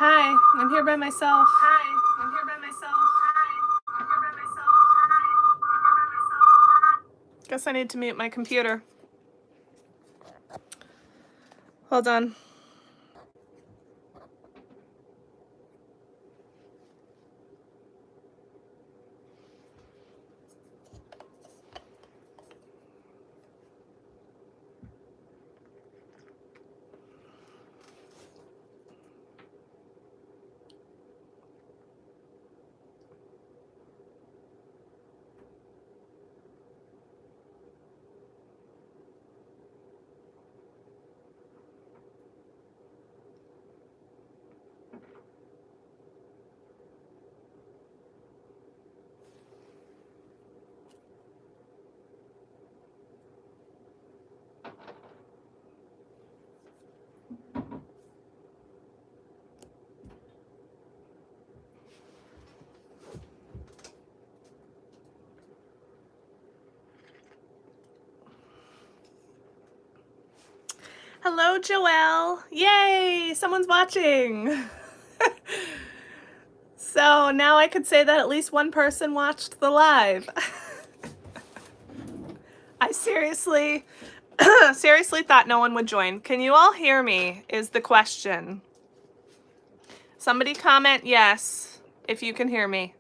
Hi, I'm here by myself. Hi, I'm here by myself. Hi, I'm here by myself. Hi, I'm here by myself. Guess I need to mute my computer. Hold on. Hello, Joelle. Yay, someone's watching. So now I could say that at least one person watched the live. I seriously thought no one would join. Can you all hear me is the question. Somebody comment yes if you can hear me.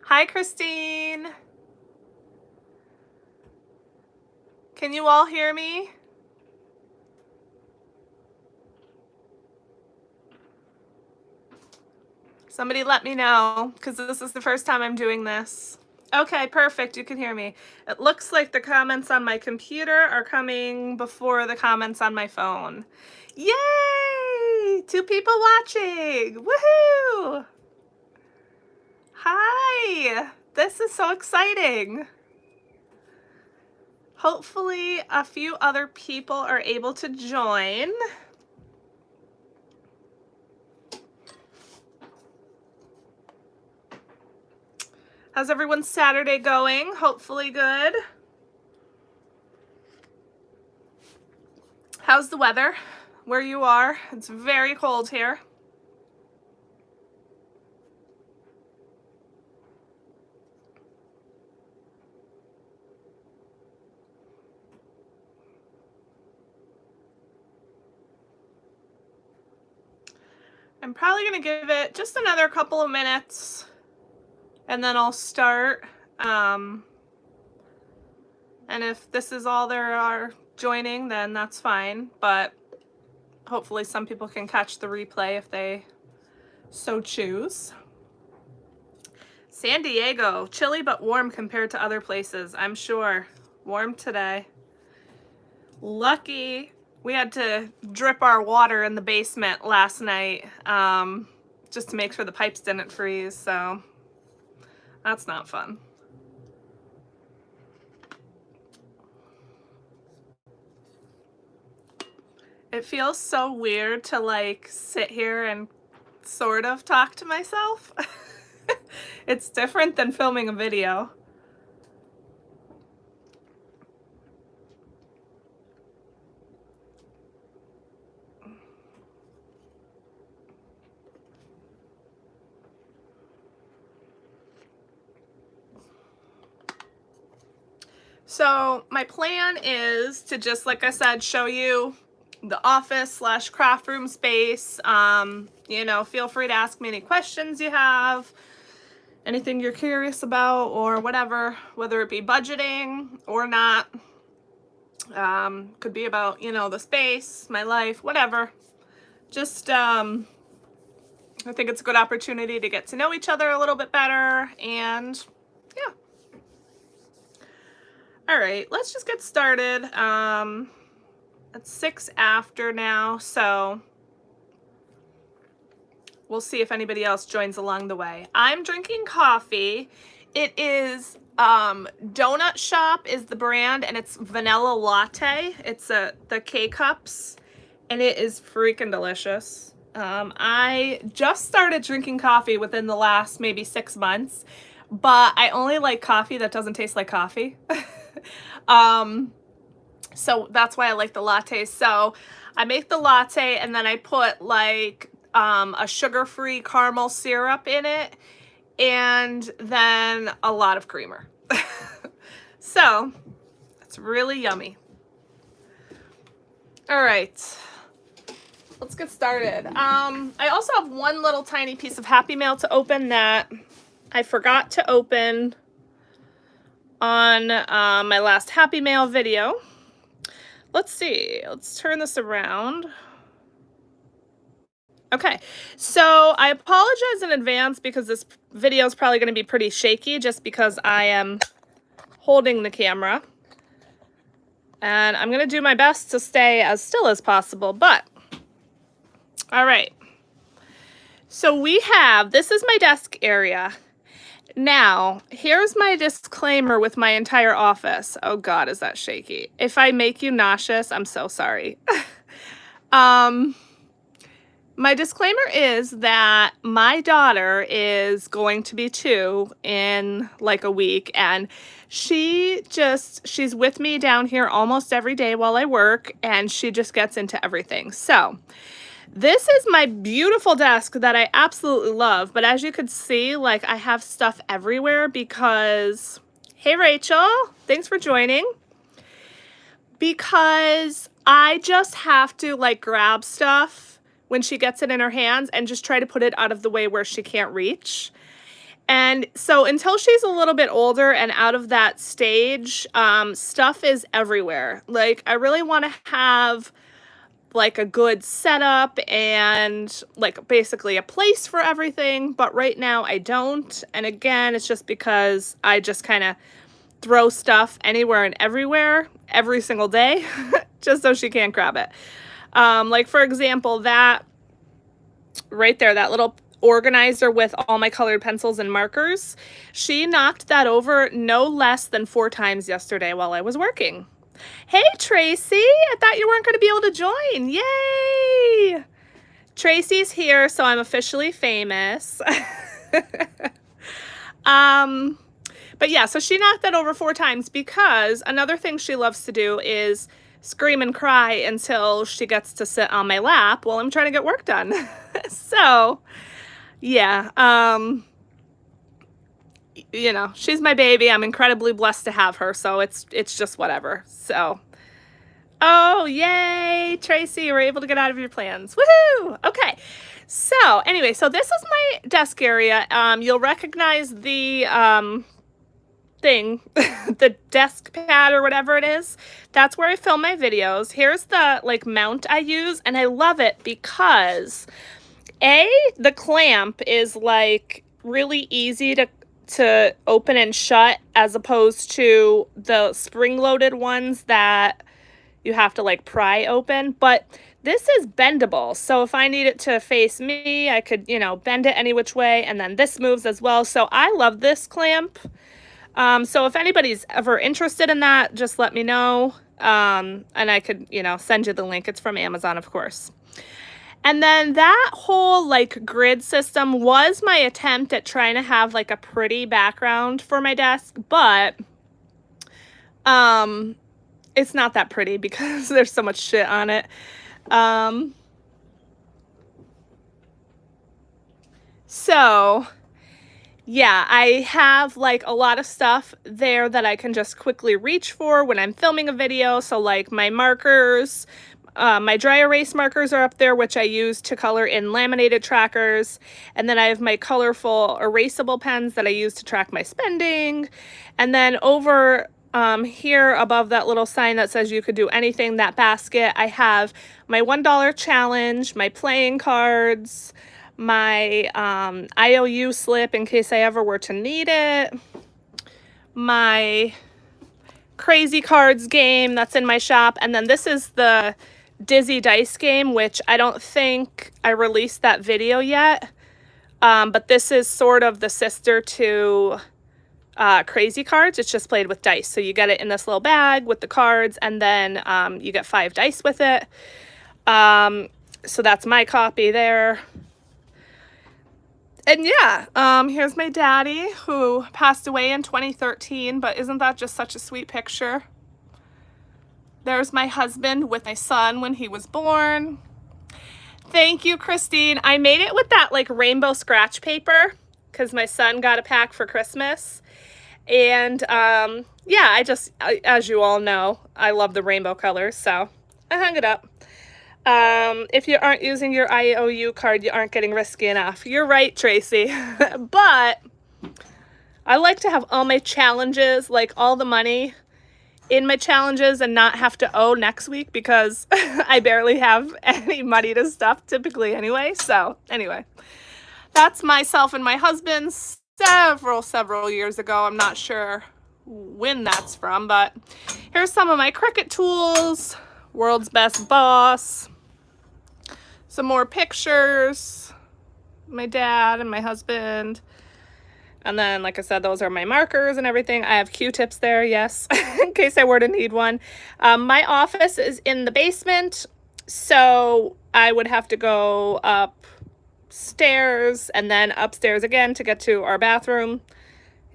Hi, Christine. Can you all hear me? Somebody let me know, because this is the first time I'm doing this. Okay, perfect. You can hear me. It looks like the comments on my computer are coming before the comments on my phone. Yay! 2 people watching. Woohoo! Hi! This is so exciting. Hopefully a few other people are able to join. How's everyone's Saturday going? Hopefully good. How's the weather where you are? It's very cold here. I'm probably going to give it just another couple of minutes and then I'll start. And if this is all there are joining, then that's fine. But hopefully some people can catch the replay if they so choose. San Diego, chilly but warm compared to other places, I'm sure. Warm today. Lucky we had to drip our water in the basement last night just to make sure the pipes didn't freeze, so that's not fun. It feels so weird to like sit here and sort of talk to myself. It's different than filming a video. So my plan is to just, like I said, show you the office / craft room space. You know, feel free to ask me any questions you have, anything you're curious about or whatever, whether it be budgeting or not. Could be about, you know, the space, my life, whatever. Just, I think it's a good opportunity to get to know each other a little bit better, and yeah. All right, let's just get started. It's 6 after now, so we'll see if anybody else joins along the way. I'm drinking coffee. It is Donut Shop is the brand, and it's vanilla latte. It's the K-Cups, and it is freaking delicious. I just started drinking coffee within the last maybe 6 months, but I only like coffee that doesn't taste like coffee. So that's why I like the lattes. So I make the latte and then I put like a sugar-free caramel syrup in it and then a lot of creamer. So it's really yummy. All right, let's get started. I also have one little tiny piece of Happy Mail to open that I forgot to open on my last Happy Mail video. Let's see, let's turn this around. Okay, so I apologize in advance because this video is probably going to be pretty shaky just because I am holding the camera. And I'm going to do my best to stay as still as possible, but all right. So we have, this is my desk area. Now, here's my disclaimer with my entire office. Oh God, is that shaky? If I make you nauseous, I'm so sorry. My disclaimer is that my daughter is going to be 2 in like a week, and she's with me down here almost every day while I work, and she just gets into everything. So this is my beautiful desk that I absolutely love, but as you could see, like I have stuff everywhere because, hey Rachel, thanks for joining. Because I just have to like grab stuff when she gets it in her hands and just try to put it out of the way where she can't reach. And so until she's a little bit older and out of that stage, stuff is everywhere. Like I really want to have like a good setup and like basically a place for everything, but right now I don't. And again, it's just because I just kind of throw stuff anywhere and everywhere every single day just so she can't grab it. Like for example, that right there, that little organizer with all my colored pencils and markers, she knocked that over no less than 4 times yesterday while I was working. Hey Tracy, I thought you weren't going to be able to join. Yay! Tracy's here, so I'm officially famous. But yeah, so she knocked that over 4 times because another thing she loves to do is scream and cry until she gets to sit on my lap while I'm trying to get work done. So yeah, you know, she's my baby. I'm incredibly blessed to have her, so it's just whatever. So, oh, yay, Tracy, you were able to get out of your plans. Woohoo! Okay, so anyway, so this is my desk area. You'll recognize the thing, the desk pad or whatever it is. That's where I film my videos. Here's the like mount I use, and I love it because the clamp is like really easy to open and shut as opposed to the spring-loaded ones that you have to like pry open, but this is bendable. So if I need it to face me, I could, you know, bend it any which way, and then this moves as well. So I love this clamp. So if anybody's ever interested in that, just let me know. And I could, you know, send you the link. It's from Amazon, of course. And then that whole like grid system was my attempt at trying to have like a pretty background for my desk, but it's not that pretty because there's so much shit on it. So yeah, I have like a lot of stuff there that I can just quickly reach for when I'm filming a video. So like my markers, my dry erase markers are up there, which I use to color in laminated trackers. And then I have my colorful erasable pens that I use to track my spending. And then over here above that little sign that says you could do anything, that basket, I have my $1 challenge, my playing cards, my IOU slip in case I ever were to need it, my crazy cards game that's in my shop, and then this is the Dizzy Dice game, which I don't think I released that video yet, but this is sort of the sister to Crazy Cards. It's just played with dice, so you get it in this little bag with the cards, and then you get 5 dice with it. So that's my copy there. And yeah, here's my daddy who passed away in 2013, but isn't that just such a sweet picture? There's my husband with my son when he was born. Thank you, Christine. I made it with that like rainbow scratch paper because my son got a pack for Christmas. And yeah, as you all know, I love the rainbow colors, so I hung it up. If you aren't using your IOU card, you aren't getting risky enough. You're right, Tracy. But I like to have all my challenges, like all the money in my challenges and not have to owe next week because I barely have any money to stuff typically anyway. So anyway, that's myself and my husband several years ago. I'm not sure when that's from, but here's some of my Cricut tools. World's Best Boss. Some more pictures. My dad and my husband. And then, like I said, those are my markers and everything. I have Q-tips there, yes, in case I were to need one. My office is in the basement, so I would have to go upstairs and then upstairs again to get to our bathroom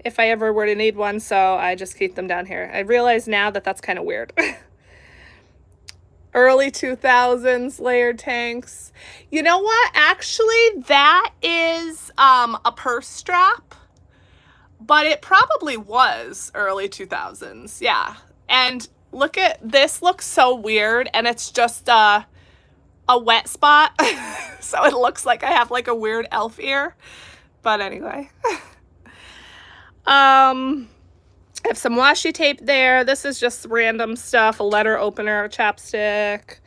if I ever were to need one, so I just keep them down here. I realize now that that's kind of weird. Early 2000s layered tanks. You know what? Actually, that is a purse strap, but it probably was early 2000s. Yeah. And look at this, looks so weird, and it's just a wet spot. So it looks like I have like a weird elf ear. But anyway. I have some washi tape there. This is just random stuff, a letter opener, a chapstick.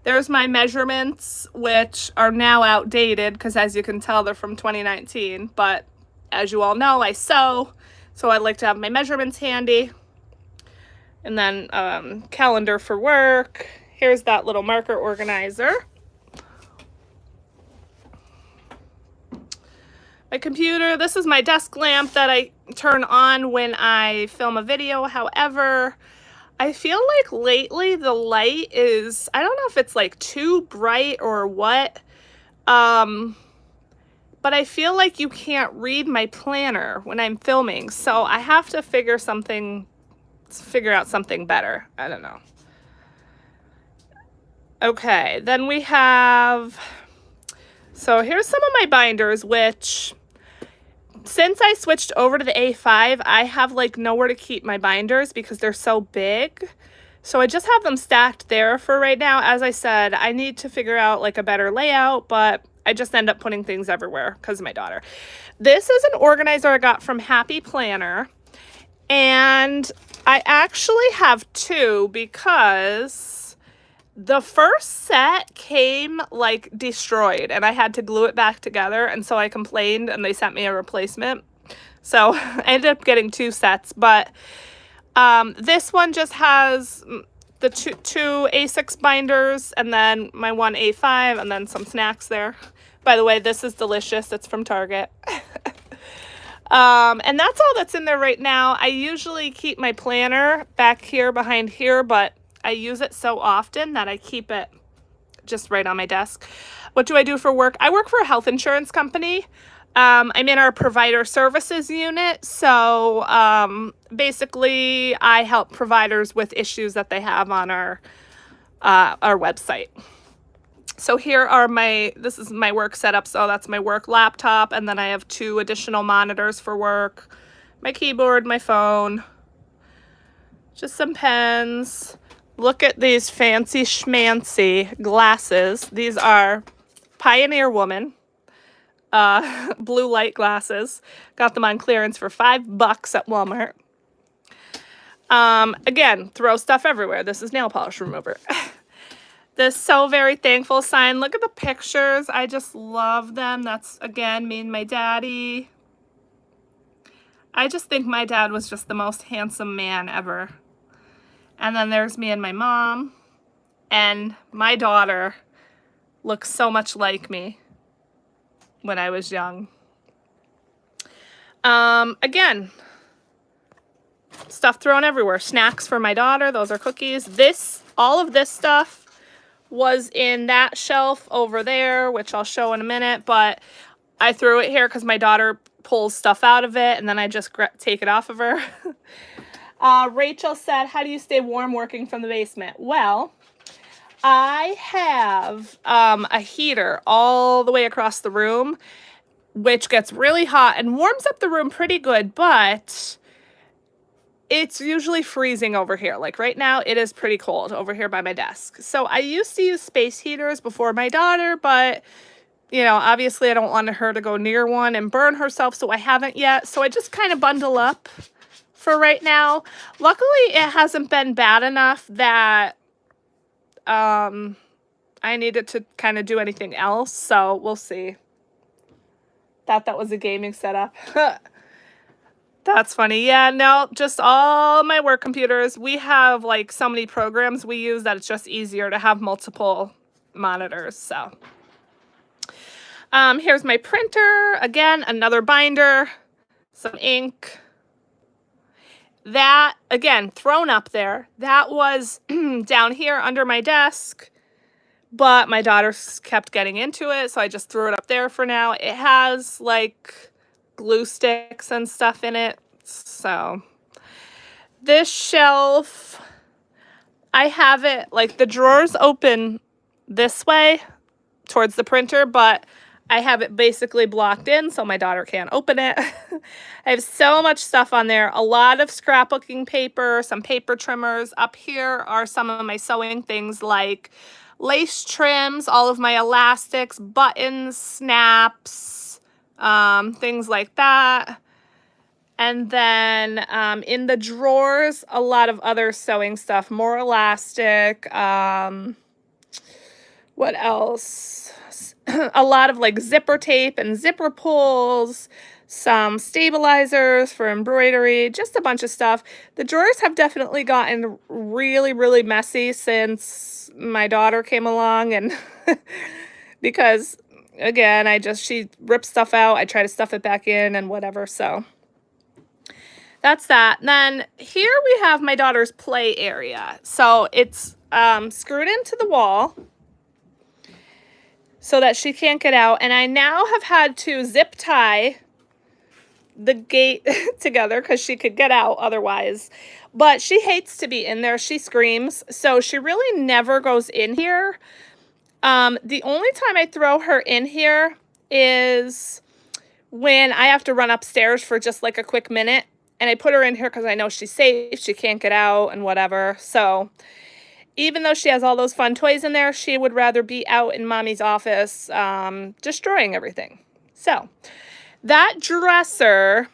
There's my measurements, which are now outdated because as you can tell, they're from 2019. But as you all know, I sew, so I like to have my measurements handy. And then calendar for work. Here's that little marker organizer. My computer, this is my desk lamp that I turn on when I film a video. However, I feel like lately the light is, I don't know if it's like too bright or what, but I feel like you can't read my planner when I'm filming. So I have to figure out something better. I don't know. Okay, then we have, so here's some of my binders, which since I switched over to the A5, I have like nowhere to keep my binders because they're so big. So I just have them stacked there for right now. As I said, I need to figure out like a better layout, but I just end up putting things everywhere because of my daughter. This is an organizer I got from Happy Planner, and I actually have two because the first set came like destroyed and I had to glue it back together, and so I complained and they sent me a replacement. So I ended up getting two sets, but this one just has the two A6 binders and then my one A5 and then some snacks there. By the way, this is delicious. It's from Target. And that's all that's in there right now. I usually keep my planner back here behind here, but I use it so often that I keep it just right on my desk. What do I do for work? I work for a health insurance company. I'm in our provider services unit. So basically, I help providers with issues that they have on our website. So here are this is my work setup. So that's my work laptop. And then I have two additional monitors for work, my keyboard, my phone, just some pens. Look at these fancy schmancy glasses. These are Pioneer Woman blue light glasses. Got them on clearance for $5 at Walmart. Again, throw stuff everywhere. This is nail polish remover. This So Very Thankful sign. Look at the pictures. I just love them. That's, again, me and my daddy. I just think my dad was just the most handsome man ever. And then there's me and my mom. And my daughter looks so much like me when I was young. Again, stuff thrown everywhere. Snacks for my daughter. Those are cookies. All of this stuff was in that shelf over there, which I'll show in a minute. But I threw it here because my daughter pulls stuff out of it, and then I just take it off of her. Rachel said, how do you stay warm working from the basement? Well, I have a heater all the way across the room, which gets really hot and warms up the room pretty good, but it's usually freezing over here. Like right now, it is pretty cold over here by my desk. So I used to use space heaters before my daughter, but you know, obviously I don't want her to go near one and burn herself, so I haven't yet. So I just kind of bundle up for right now. Luckily, it hasn't been bad enough that I needed to kind of do anything else, so we'll see. Thought that was a gaming setup. That's funny. Yeah, no, just all my work computers. We have like so many programs we use that it's just easier to have multiple monitors, so. Here's my printer. Again, another binder, some ink. That, again, thrown up there. That was down here under my desk, but my daughter kept getting into it, so I just threw it up there for now. It has, like, glue sticks and stuff in it, so. This shelf, I have it, like, the drawers open this way towards the printer, but I have it basically blocked in so my daughter can't open it. I have so much stuff on there. A lot of scrapbooking paper, some paper trimmers. Up here are some of my sewing things like lace trims, all of my elastics, buttons, snaps, things like that. And then in the drawers, a lot of other sewing stuff, more elastic. What else? A lot of like zipper tape and zipper pulls, some stabilizers for embroidery, just a bunch of stuff. The drawers have definitely gotten really, really messy since my daughter came along, and because again, she rips stuff out, I try to stuff it back in and whatever, so that's that. And then here we have my daughter's play area. So it's screwed into the wall so that she can't get out. And I now have had to zip tie the gate together because she could get out otherwise. But she hates to be in there. She screams. So she really never goes in here. The only time I throw her in here is when I have to run upstairs for just like a quick minute. And I put her in here because I know she's safe. She can't get out and whatever. So even though she has all those fun toys in there, she would rather be out in mommy's office destroying everything. So that dresser,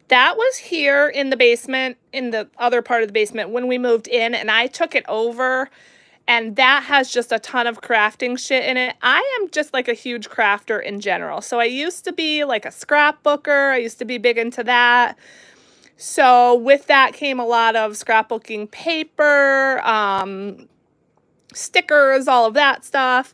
that was here in the basement, in the other part of the basement when we moved in, and I took it over, and that has just a ton of crafting shit in it. I am just like a huge crafter in general. So I used to be like a scrapbooker. I used to be big into that. So with that came a lot of scrapbooking paper, stickers, all of that stuff.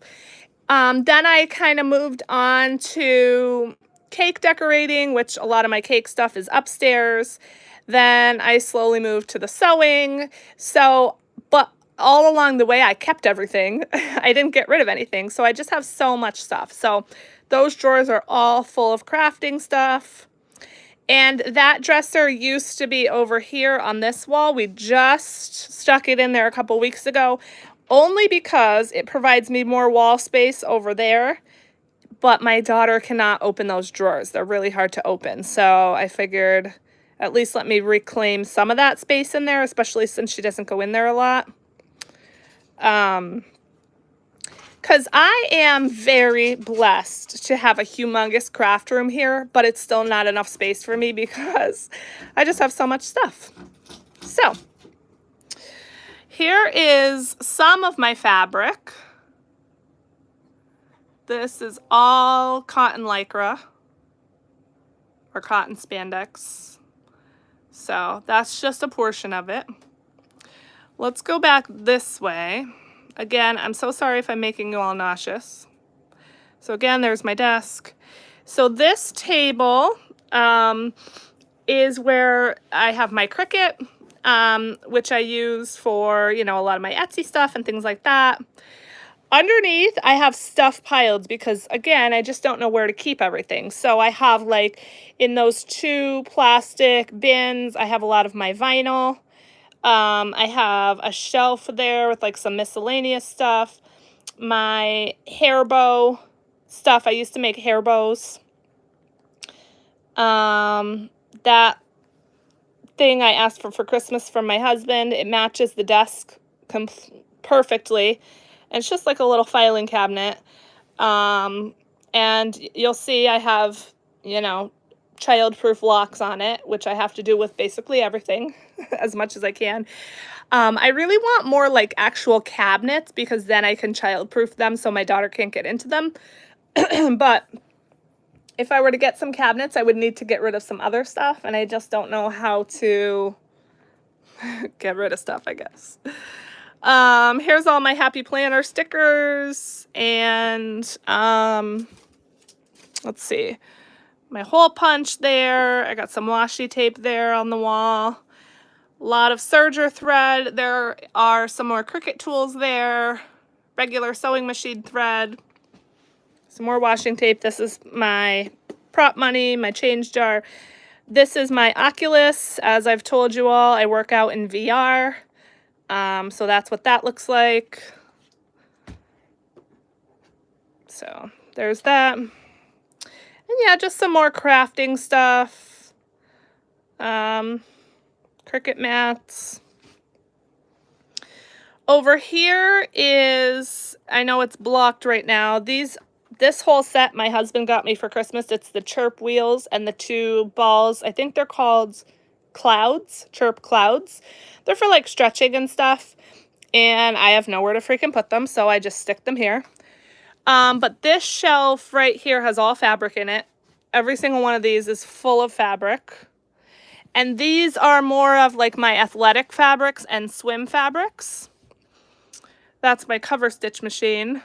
Then I kind of moved on to cake decorating, which a lot of my cake stuff is upstairs. Then I slowly moved to the sewing. So, but all along the way, I kept everything. I didn't get rid of anything. So I just have so much stuff. So those drawers are all full of crafting stuff. And that dresser used to be over here on this wall. We just stuck it in there a couple weeks ago, only because it provides me more wall space over there. But my daughter cannot open those drawers. They're really hard to open. So I figured at least let me reclaim some of that space in there, especially since she doesn't go in there a lot. Because I am very blessed to have a humongous craft room here, but it's still not enough space for me because I just have so much stuff. So here is some of my fabric. This is all cotton lycra or cotton spandex. So that's just a portion of it. Let's go back this way. Again, I'm so sorry if I'm making you all nauseous. So again, there's my desk. So this table is where I have my Cricut, which I use for, you know, a lot of my Etsy stuff and things like that. underneath, I have stuff piled because, again, I just don't know where to keep everything. So I have, like, in those 2 plastic bins, I have a lot of my vinyl. I have a shelf there with, like, some miscellaneous stuff. My hair bow stuff. I used to make hair bows. That thing I asked for Christmas from my husband. It matches the desk perfectly. And it's just like a little filing cabinet. And you'll see I have, you know, child-proof locks on it, which I have to do with basically everything as much as I can. I really want more like actual cabinets because then I can child-proof them so my daughter can't get into them. But if I were to get some cabinets, I would need to get rid of some other stuff, and I just don't know how to get rid of stuff, I guess. Here's all my Happy Planner stickers, and let's see, my hole punch there. I got some washi tape there on the wall. A lot of serger thread. There are some more Cricut tools there. Regular sewing machine thread. Some more washing tape. This is my prop money, my change jar. This is my Oculus. As I've told you all, I work out in VR. So that's what that looks like. So there's that. And yeah, just some more crafting stuff. Cricut mats. Over here is, I know it's blocked right now. This whole set my husband got me for Christmas. It's the Chirp wheels and the 2 balls. I think they're called clouds, Chirp clouds. They're for like stretching and stuff. And I have nowhere to freaking put them, so I just stick them here. But this shelf right here has all fabric in it. Every single one of these is full of fabric. And these are more of like my athletic fabrics and swim fabrics. That's my cover stitch machine.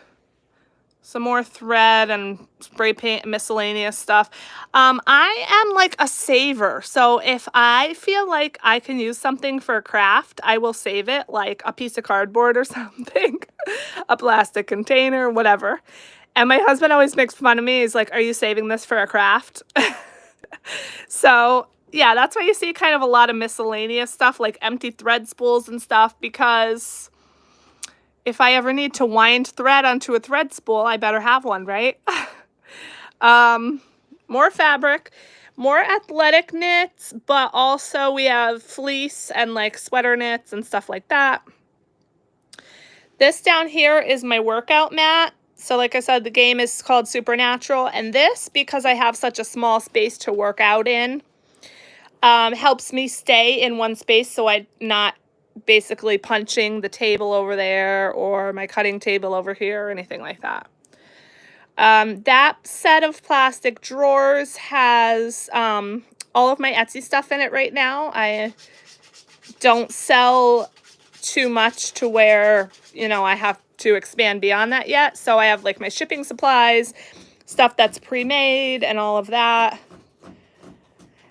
Some more thread and spray paint and miscellaneous stuff. I am like a saver. So if I feel like I can use something for a craft, I will save it, like a piece of cardboard or something, a plastic container, whatever. And my husband always makes fun of me. He's like, are you saving this for a craft? So yeah, that's why you see kind of a lot of miscellaneous stuff like empty thread spools and stuff, because if I ever need to wind thread onto a thread spool, I better have one, right? More fabric, more athletic knits, but also we have fleece and like sweater knits and stuff like that. This down here is my workout mat. So like I said, the game is called Supernatural, and this, because I have such a small space to work out in, helps me stay in one space so I'm not basically punching the table over there or my cutting table over here or anything like that. That set of plastic drawers has all of my Etsy stuff in it right now. I don't sell too much to where, you know, I have to expand beyond that yet. So I have like my shipping supplies, stuff that's pre-made and all of that.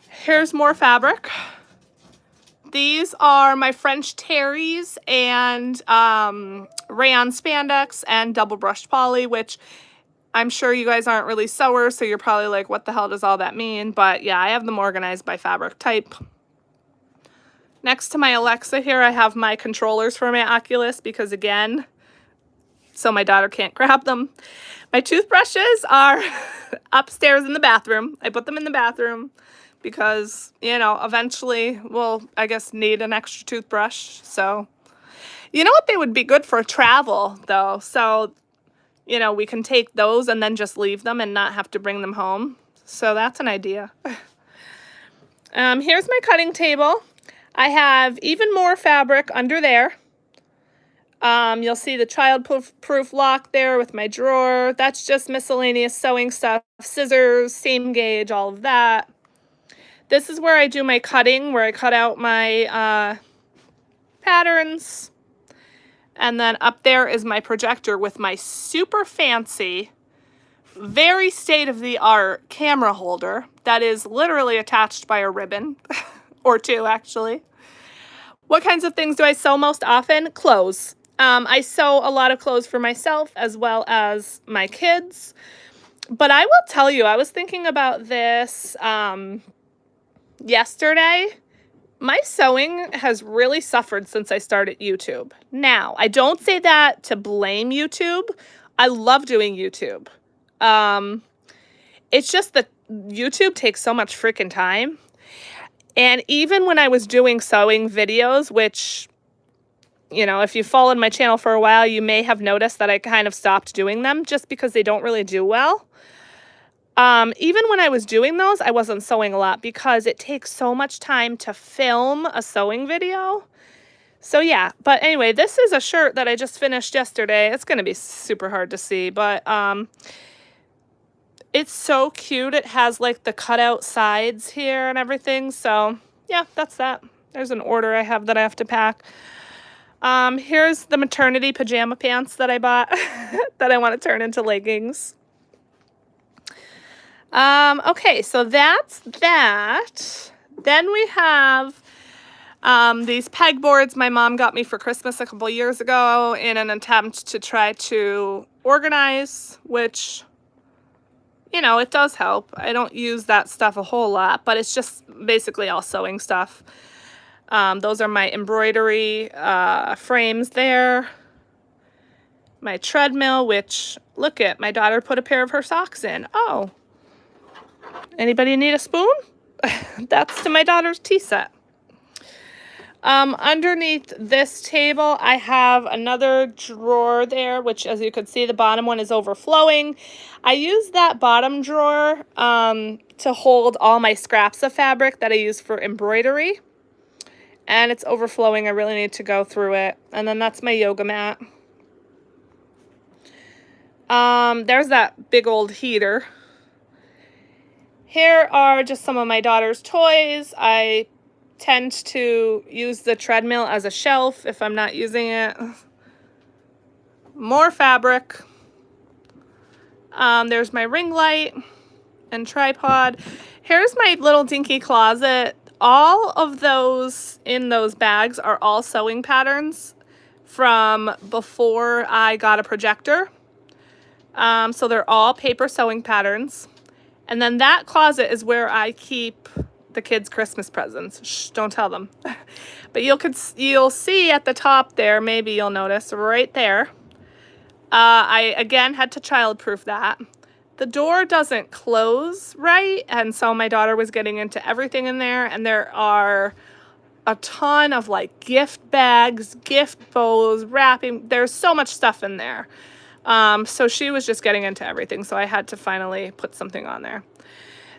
Here's more fabric. These are my French terries and rayon spandex and double brushed poly, which I'm sure you guys aren't really sewers, so you're probably like, what the hell does all that mean? But yeah, I have them organized by fabric type. Next to my Alexa here, I have my controllers for my Oculus because, again, so my daughter can't grab them. My toothbrushes are upstairs in the bathroom. I put them in the bathroom because, you know, eventually we'll, I guess, need an extra toothbrush. So, you know what? They would be good for travel, though. So, you know, we can take those and then just leave them and not have to bring them home. So that's an idea. Here's my cutting table. I have even more fabric under there. You'll see the child-proof lock there with my drawer. That's just miscellaneous sewing stuff, scissors, seam gauge, all of that. This is where I do my cutting, where I cut out my patterns. And then up there is my projector with my super fancy, very state-of-the-art camera holder that is literally attached by a ribbon, or two actually. What kinds of things do I sew most often? Clothes. I sew a lot of clothes for myself as well as my kids. But I will tell you, I was thinking about this yesterday. My sewing has really suffered since I started YouTube. Now, I don't say that to blame YouTube. I love doing YouTube. It's just that YouTube takes so much freaking time. And even when I was doing sewing videos, which, you know, if you followed my channel for a while, you may have noticed that I kind of stopped doing them just because they don't really do well. Even when I was doing those, I wasn't sewing a lot because it takes so much time to film a sewing video. So yeah, but anyway, this is a shirt that I just finished yesterday. It's going to be super hard to see, but it's so cute. It has like the cutout sides here and everything. So yeah, that's that. There's an order I have that I have to pack. Here's the maternity pajama pants that I bought that I want to turn into leggings. Okay, so that's that. Then we have these pegboards my mom got me for Christmas a couple years ago in an attempt to try to organize, which, you know, it does help. I don't use that stuff a whole lot, but it's just basically all sewing stuff. Those are my embroidery frames there. My treadmill, which, look at, my daughter put a pair of her socks in. Oh. Anybody need a spoon? That's to my daughter's tea set. Underneath this table, I have another drawer there, which, as you can see, the bottom one is overflowing. I use that bottom drawer to hold all my scraps of fabric that I use for embroidery. And it's overflowing. I really need to go through it. And then that's my yoga mat. There's that big old heater. Here are just some of my daughter's toys. I tend to use the treadmill as a shelf if I'm not using it. More fabric. There's my ring light and tripod. Here's my little dinky closet. All of those in those bags are all sewing patterns from before I got a projector. So they're all paper sewing patterns. And then that closet is where I keep the kids' Christmas presents. Shh, don't tell them. But you'll see at the top there, maybe you'll notice, right there. I, again, had to childproof that. The door doesn't close right, and so my daughter was getting into everything in there, and there are a ton of, like, gift bags, gift bows, wrapping. There's so much stuff in there. So she was just getting into everything, so I had to finally put something on there.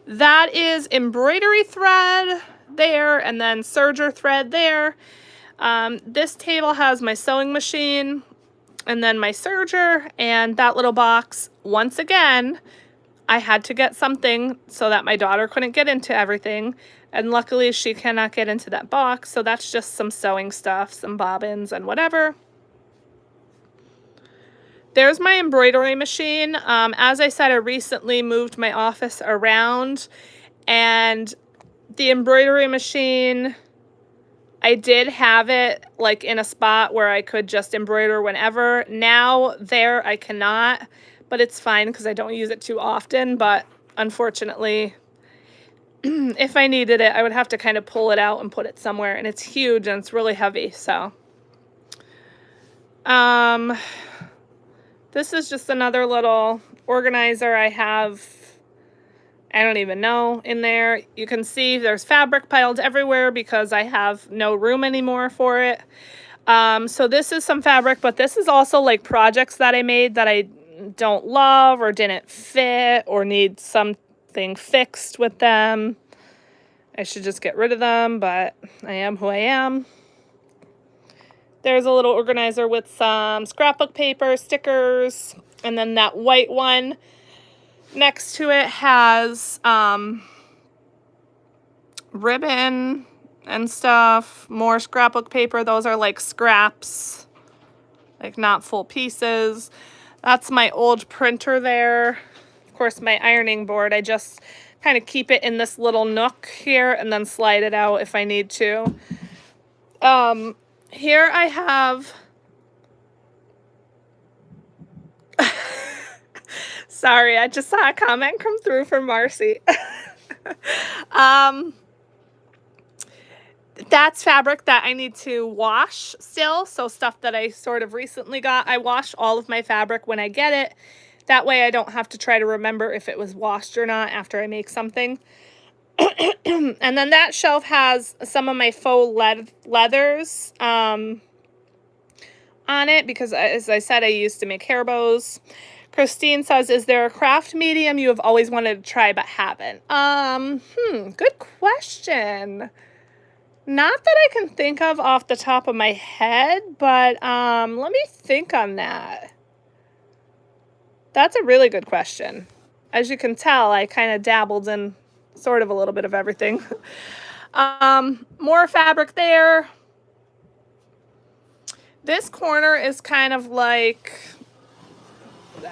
That is embroidery thread there, and then serger thread there. This table has my sewing machine, and then my serger, and that little box. Once again, I had to get something so that my daughter couldn't get into everything, and luckily she cannot get into that box, so that's just some sewing stuff, some bobbins and whatever. There's my embroidery machine. As I said, I recently moved my office around, and the embroidery machine, I did have it like in a spot where I could just embroider whenever. Now there I cannot, but it's fine because I don't use it too often. But unfortunately, if I needed it, I would have to kind of pull it out and put it somewhere, and it's huge and it's really heavy. So this is just another little organizer I have. I don't even know in there. You can see there's fabric piled everywhere because I have no room anymore for it. So this is some fabric, but this is also like projects that I made that I don't love or didn't fit or need something fixed with them. I should just get rid of them, but I am who I am. There's a little organizer with some scrapbook paper, stickers, and then that white one next to it has ribbon and stuff, more scrapbook paper. Those are like scraps, like not full pieces. That's my old printer there. Of course, my ironing board. I just kind of keep it in this little nook here and then slide it out if I need to. Here I have Sorry, I just saw a comment come through from Marcy. um, that's fabric that I need to wash still. So stuff that I sort of recently got. I wash all of my fabric when I get it. That way I don't have to try to remember if it was washed or not after I make something. And then that shelf has some of my faux leathers on it because, as I said, I used to make hair bows. Christine says, is there a craft medium you have always wanted to try but haven't? Good question. Not that I can think of off the top of my head, but let me think on that. That's a really good question. As you can tell, I kind of dabbled in sort of a little bit of everything. More fabric there. This corner is kind of like,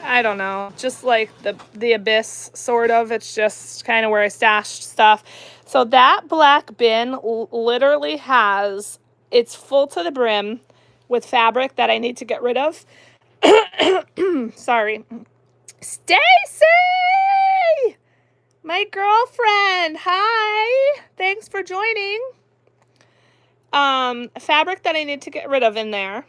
I don't know, just like the abyss, sort of. It's just kind of where I stashed stuff. So that black bin literally has, it's full to the brim with fabric that I need to get rid of. Sorry. Stacy! My girlfriend, hi! Thanks for joining. Fabric that I need to get rid of in there.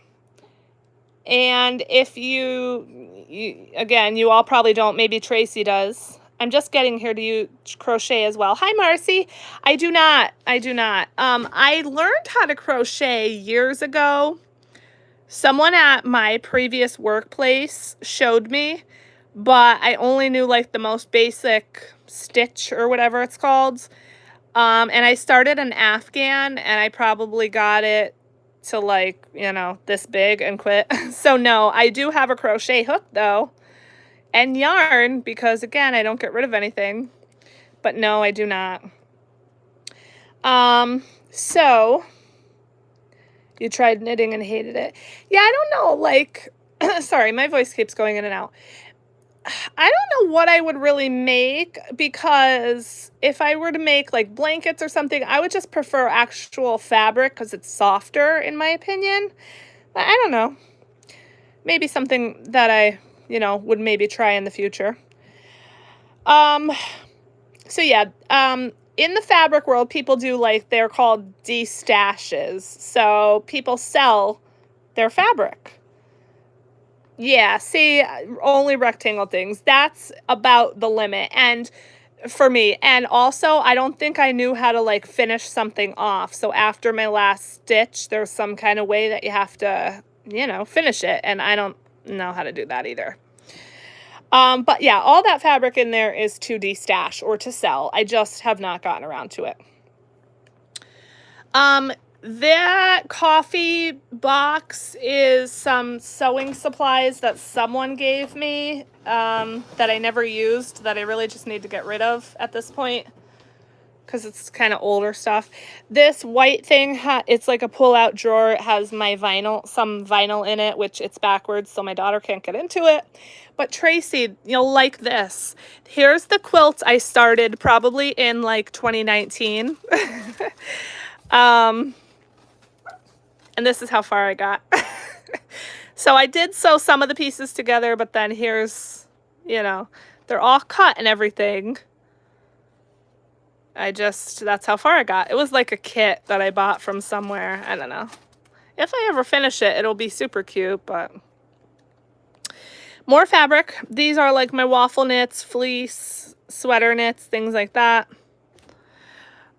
And if you again, you all probably don't, maybe Tracy does. I'm just getting here to you crochet as well. Hi, Marcy. I do not. I learned how to crochet years ago. Someone at my previous workplace showed me, but I only knew like the most basic stitch or whatever it's called. And I started an Afghan and I probably got it to like, you know, this big and quit. So no, I do have a crochet hook though, and yarn because again, I don't get rid of anything, but no, I do not. So you tried knitting and hated it. Yeah, I don't know, like, sorry, my voice keeps going in and out. I don't know what I would really make, because if I were to make like blankets or something, I would just prefer actual fabric because it's softer in my opinion. But I don't know. Maybe something that I, you know, would maybe try in the future. So yeah, in the fabric world, people do like, they're called destashes. So people sell their fabric. Yeah, see, only rectangle things. That's about the limit. And for me, and also I don't think I knew how to like finish something off. So after my last stitch, there's some kind of way that you have to, you know, finish it. And I don't know how to do that either. But yeah, all that fabric in there is to destash or to sell. I just have not gotten around to it. That coffee box is some sewing supplies that someone gave me, that I never used, that I really just need to get rid of at this point, because it's kind of older stuff. This white thing, it's like a pull-out drawer. It has my vinyl, some vinyl in it, which it's backwards, so my daughter can't get into it. But Tracy, you'll like this. Here's the quilt I started probably in like 2019. And this is how far I got. So I did sew some of the pieces together, but then here's, you know, they're all cut and everything. That's how far I got. It was like a kit that I bought from somewhere. I don't know. If I ever finish it, it'll be super cute, but... More fabric. These are like my waffle knits, fleece, sweater knits, things like that.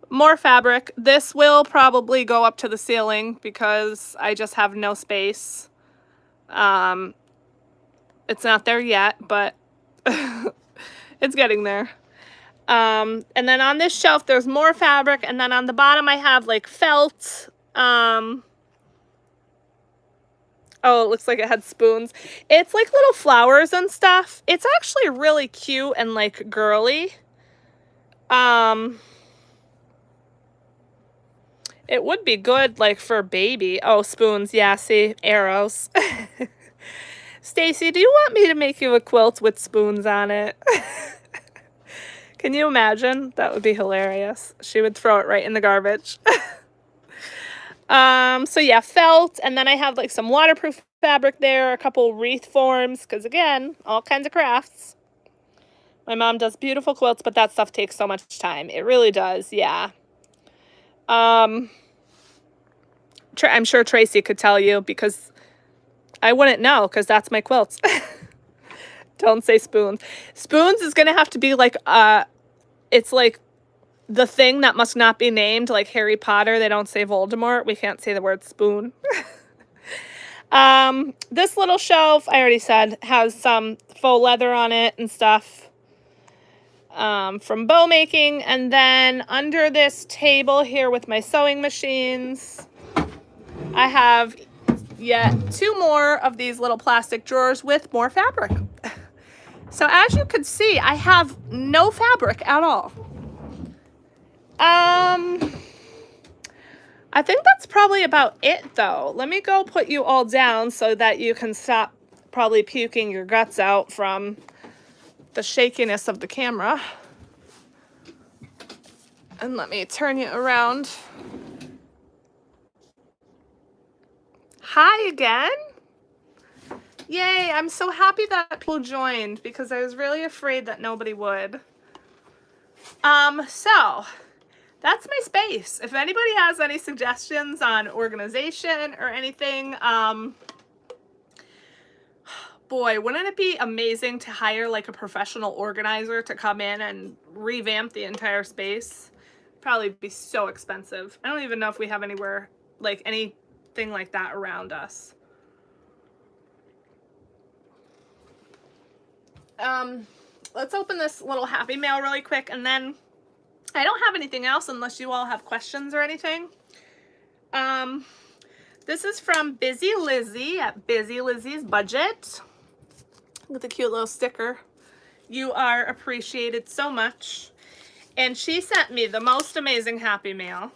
More fabric. This will probably go up to the ceiling because I just have no space. It's not there yet, but it's getting there. And then on this shelf, there's more fabric. And then on the bottom, I have like felt. Oh, it looks like it had spoons. It's like little flowers and stuff. It's actually really cute and like girly. It would be good like for a baby. Oh, spoons. Yeah, see, arrows. Stacy, do you want me to make you a quilt with spoons on it? Can you imagine? That would be hilarious. She would throw it right in the garbage. So yeah, felt, and then I have like some waterproof fabric there, a couple wreath forms, because again, all kinds of crafts. My mom does beautiful quilts, but that stuff takes so much time. It really does, yeah. I'm sure Tracy could tell you because I wouldn't know because that's my quilts. Don't say spoons. Spoons is gonna have to be like it's like the thing that must not be named, like Harry Potter. They don't say Voldemort. We can't say the word spoon. This little shelf, I already said, has some faux leather on it and stuff from bow making. And then under this table here with my sewing machines, I have yet 2 more of these little plastic drawers with more fabric. So as you can see, I have no fabric at all. I think that's probably about it though. Let me go put you all down so that you can stop probably puking your guts out from the shakiness of the camera. And let me turn you around. Hi again. Yay, I'm so happy that people joined because I was really afraid that nobody would. So that's my space. If anybody has any suggestions on organization or anything, boy, wouldn't it be amazing to hire like a professional organizer to come in and revamp the entire space? Probably be so expensive. I don't even know if we have anywhere like anything like that around us. Let's open this little Happy Mail really quick, and then I don't have anything else unless you all have questions or anything. This is from Busy Lizzie at Busy Lizzie's Budget with a cute little sticker. You are appreciated so much. And she sent me the most amazing Happy Mail.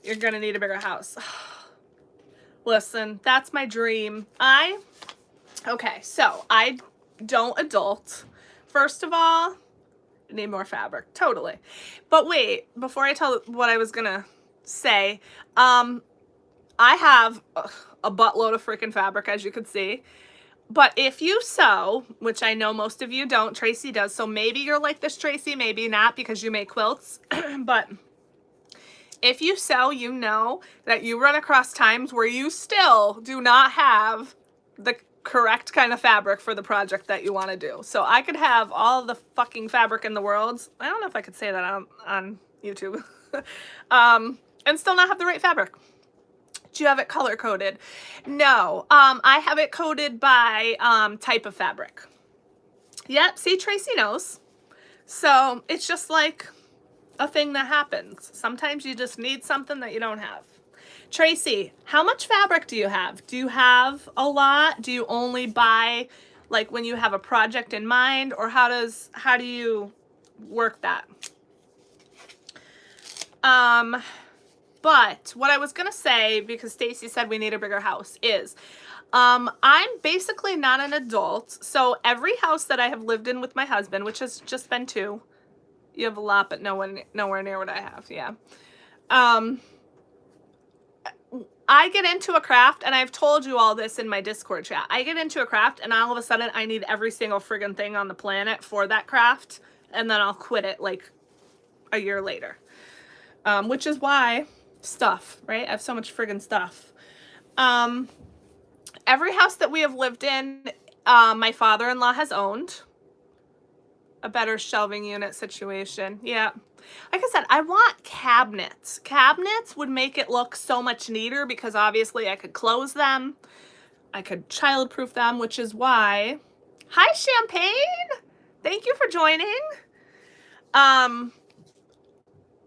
You're gonna need a bigger house. Listen, that's my dream. Okay, so I don't adult. First of all, I need more fabric, totally. But wait, before I tell what I was gonna say, I have a buttload of freaking fabric, as you can see. But if you sew, which I know most of you don't, Tracy does, so maybe you're like this, Tracy, maybe not because you make quilts, but if you sew, you know that you run across times where you still do not have the correct kind of fabric for the project that you want to do. So I could have all the fucking fabric in the world. I don't know if I could say that on YouTube. And still not have the right fabric. Do you have it color coded? No. I have it coded by type of fabric. Yep, see, Tracy knows. So it's just like a thing that happens. Sometimes you just need something that you don't have. Tracy, how much fabric do you have? Do you have a lot? Do you only buy like when you have a project in mind, or how do you work that? But what I was gonna say, because Stacy said we need a bigger house, is I'm basically not an adult. So every house that I have lived in with my husband, which has just been 2, you have a lot, but nowhere near what I have. Yeah. I get into a craft, and I've told you all this in my Discord chat. I get into a craft, and all of a sudden I need every single friggin' thing on the planet for that craft, and then I'll quit it like a year later. Which is why stuff, right? I have so much friggin' stuff. Every house that we have lived in, my father-in-law has owned. A better shelving unit situation. Yeah. Like I said, I want cabinets. Cabinets would make it look so much neater because obviously I could close them. I could childproof them, which is why... Hi, Champagne! Thank you for joining.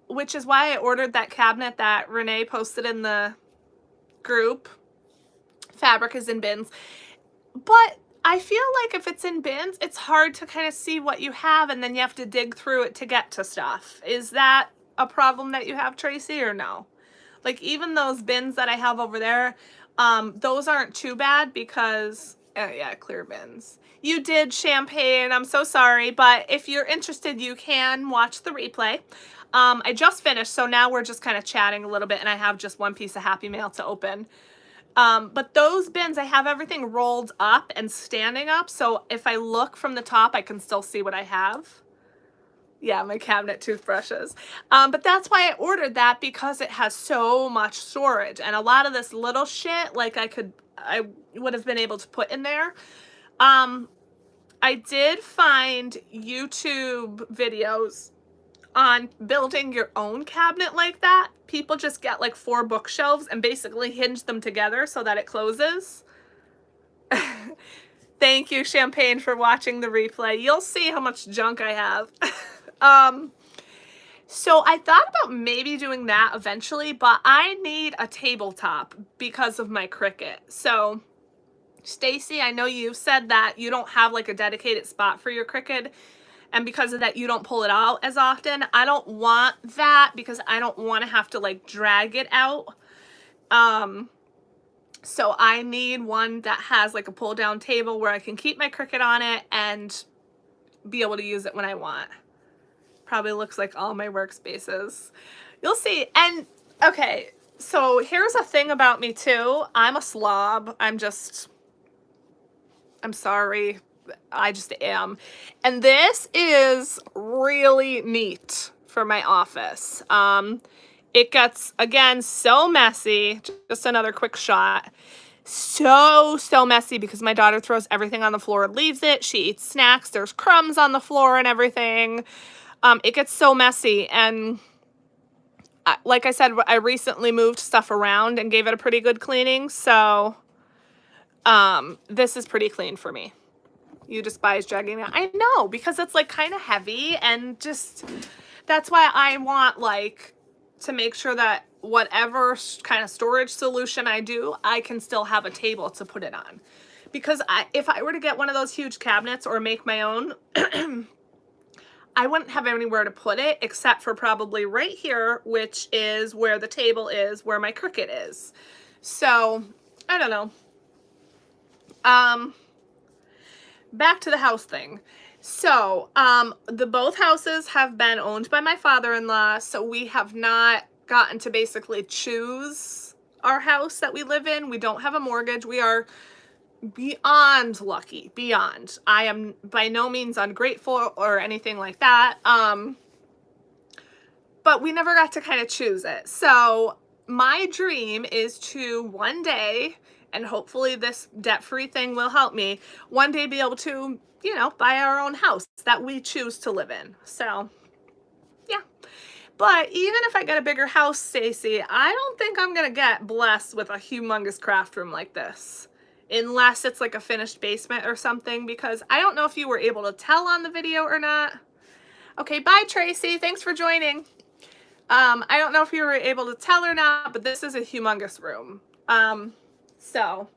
Which is why I ordered that cabinet that Renee posted in the group. Fabric is in bins. But I feel like if it's in bins, it's hard to kind of see what you have, and then you have to dig through it to get to stuff. Is that a problem that you have, Tracy, or no? Like, even those bins that I have over there, those aren't too bad because, yeah, clear bins. You did, Champagne. I'm so sorry, but if you're interested, you can watch the replay. I just finished, so now we're just kind of chatting a little bit, and I have just one piece of Happy Mail to open. But those bins, I have everything rolled up and standing up, so if I look from the top, I can still see what I have. Yeah, my cabinet toothbrushes. But that's why I ordered that, because it has so much storage, and a lot of this little shit, like I would have been able to put in there. I did find YouTube videos on building your own cabinet like that. People just get like 4 bookshelves and basically hinge them together so that it closes. Thank you, Champagne, for watching the replay. You'll see how much junk I have. So I thought about maybe doing that eventually, but I need a tabletop because of my Cricut. So Stacy, I know you've said that you don't have like a dedicated spot for your Cricut, and because of that you don't pull it out as often. I don't want that because I don't want to have to like drag it out. So I need one that has like a pull down table where I can keep my Cricut on it and be able to use it when I want. Probably looks like all my workspaces. You'll see. And okay, so here's a thing about me too. I'm a slob. I'm sorry. I just am. And this is really neat for my office. It gets, again, so messy. Just another quick shot. So messy because my daughter throws everything on the floor and leaves it. She eats snacks. There's crumbs on the floor and everything. It gets so messy. And like I said, I recently moved stuff around and gave it a pretty good cleaning. So this is pretty clean for me. You despise dragging it. I know, because it's like kind of heavy, and just that's why I want like to make sure that whatever kind of storage solution I do, I can still have a table to put it on. Because if I were to get one of those huge cabinets or make my own, I wouldn't have anywhere to put it except for probably right here, which is where the table is, where my Cricut is. So I don't know. Back to the house thing. So, both houses have been owned by my father-in-law, so we have not gotten to basically choose our house that we live in. We don't have a mortgage. We are beyond lucky, beyond. I am by no means ungrateful or anything like that. But we never got to kind of choose it. So, my dream is to one day, and hopefully this debt-free thing will help me, one day be able to, you know, buy our own house that we choose to live in. So, yeah. But even if I get a bigger house, Stacy, I don't think I'm going to get blessed with a humongous craft room like this. Unless it's like a finished basement or something, because I don't know if you were able to tell on the video or not. Okay, bye, Tracy. Thanks for joining. I don't know if you were able to tell or not, but this is a humongous room. So,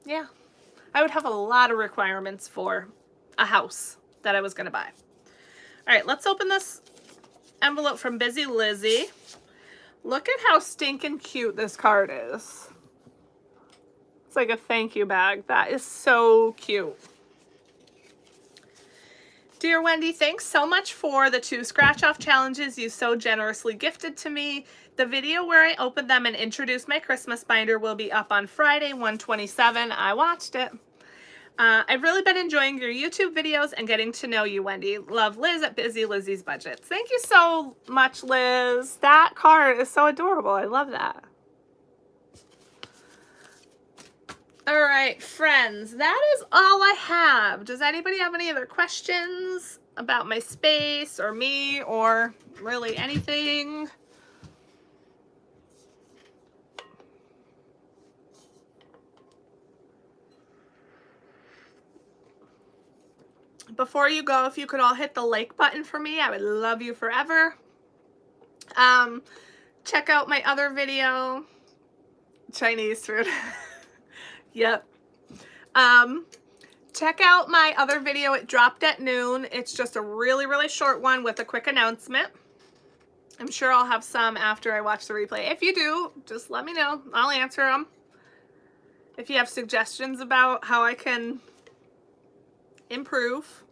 yeah, I would have a lot of requirements for a house that I was going to buy. All right, let's open this envelope from Busy Lizzie. Look at how stinking cute this card is. It's like a thank you bag. That is so cute. Dear Wendy, thanks so much for the 2 scratch-off challenges you so generously gifted to me. The video where I opened them and introduced my Christmas binder will be up on Friday, 1/27. I watched it. I've really been enjoying your YouTube videos and getting to know you, Wendy. Love, Liz at Busy Lizzie's Budgets. Thank you so much, Liz. That card is so adorable. I love that. All right, friends, that is all I have. Does anybody have any other questions about my space or me or really anything? Before you go, if you could all hit the like button for me, I would love you forever. Check out my other video, Chinese food. Yep. Check out my other video. It dropped at noon. It's just a really, really short one with a quick announcement. I'm sure I'll have some after I watch the replay. If you do, just let me know. I'll answer them. If you have suggestions about how I can improve.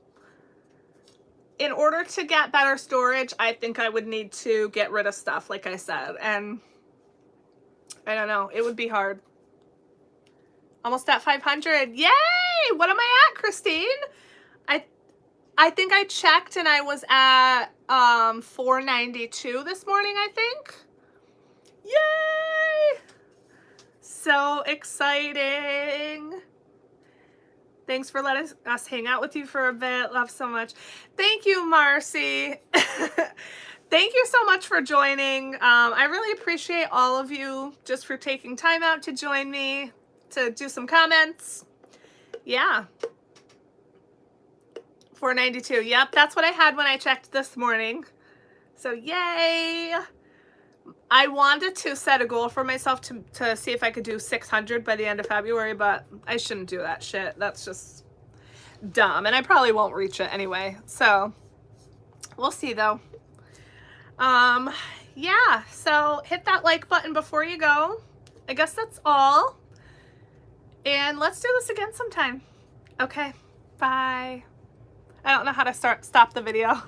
In order to get better storage, I think I would need to get rid of stuff, like I said. And I don't know, it would be hard. Almost at 500. Yay! What am I at, Christine? I think I checked and I was at 492 this morning, I think. Yay! So exciting. Thanks for letting us hang out with you for a bit. Love so much. Thank you, Marcy. Thank you so much for joining. I really appreciate all of you just for taking time out to join me, to do some comments. Yeah. 492. Yep, that's what I had when I checked this morning. So yay. I wanted to set a goal for myself to see if I could do 600 by the end of February, but I shouldn't do that shit. That's just dumb, and I probably won't reach it anyway. So we'll see though. Yeah, so hit that like button before you go. I guess that's all. And let's do this again sometime. Okay, bye. I don't know how to stop the video.